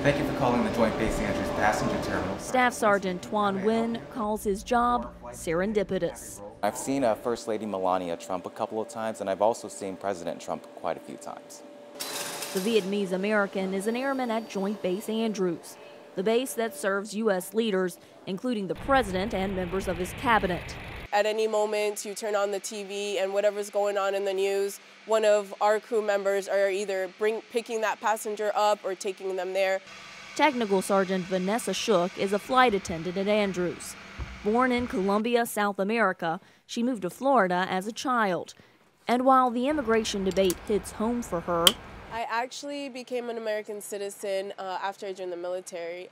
Thank you for calling the Joint Base Andrews Passenger Terminal. Staff Sergeant Tuan Nguyen calls his job serendipitous. I've seen First Lady Melania Trump a couple of times, and I've also seen President Trump quite a few times. The Vietnamese American is an airman at Joint Base Andrews, the base that serves U.S. leaders, including the president and members of his cabinet. At any moment, you turn on the TV and whatever's going on in the news, one of our crew members are either picking that passenger up or taking them there. Technical Sergeant Vanessa Schook is a flight attendant at Andrews. Born in Colombia, South America, she moved to Florida as a child. And while the immigration debate hits home for her, I actually became an American citizen after I joined the military.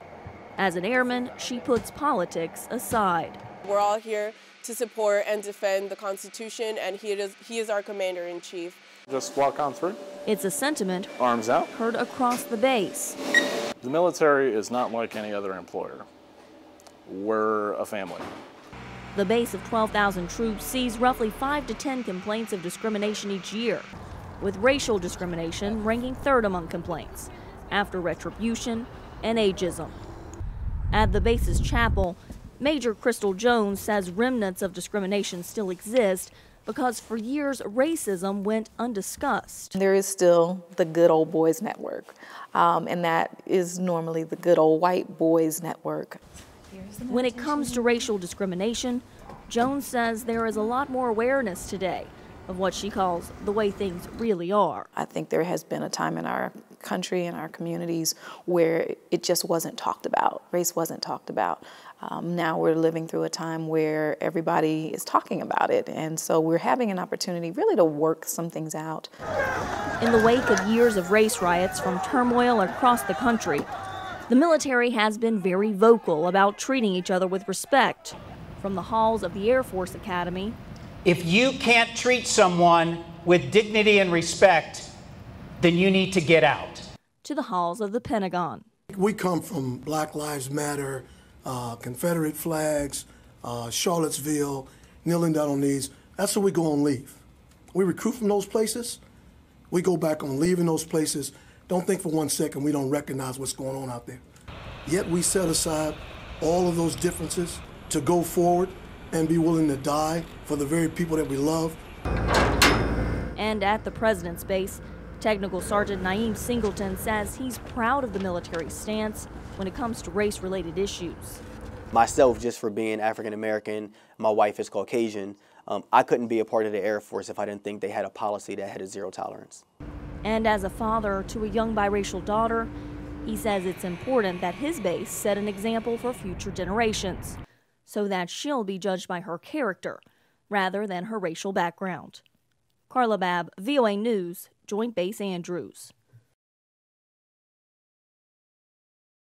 As an airman, she puts politics aside. We're all here to support and defend the Constitution, and he is our commander-in-chief. Just walk on through. It's a sentiment arms out, heard across the base. The military is not like any other employer. We're a family. The base of 12,000 troops sees roughly 5 to 10 complaints of discrimination each year, with racial discrimination ranking third among complaints, after retribution and ageism. At the base's chapel, Major Crystal Jones says remnants of discrimination still exist because for years racism went undiscussed. There is still the good old boys network, and that is normally the good old white boys network. When it comes to racial discrimination, Jones says there is a lot more awareness today of what she calls the way things really are. I think there has been a time in our country and our communities where it just wasn't talked about. Race wasn't talked about. Now we're living through a time where everybody is talking about it, and so we're having an opportunity really to work some things out. In the wake of years of race riots from turmoil across the country, the military has been very vocal about treating each other with respect. From the halls of the Air Force Academy, if you can't treat someone with dignity and respect, then you need to get out. To the halls of the Pentagon. We come from Black Lives Matter, Confederate flags, Charlottesville, kneeling down on knees. That's where we go on leave. We recruit from those places. We go back on leave in those places. Don't think for 1 second we don't recognize what's going on out there. Yet we set aside all of those differences to go forward and be willing to die for the very people that we love. And at the president's base, Technical Sergeant Naeem Singleton says he's proud of the military's stance when it comes to race-related issues. Myself, just for being African American, my wife is Caucasian, I couldn't be a part of the Air Force if I didn't think they had a policy that had a zero tolerance. And as a father to a young biracial daughter, he says it's important that his base set an example for future generations, so that she'll be judged by her character rather than her racial background. Carla Babb, VOA News, Joint Base Andrews.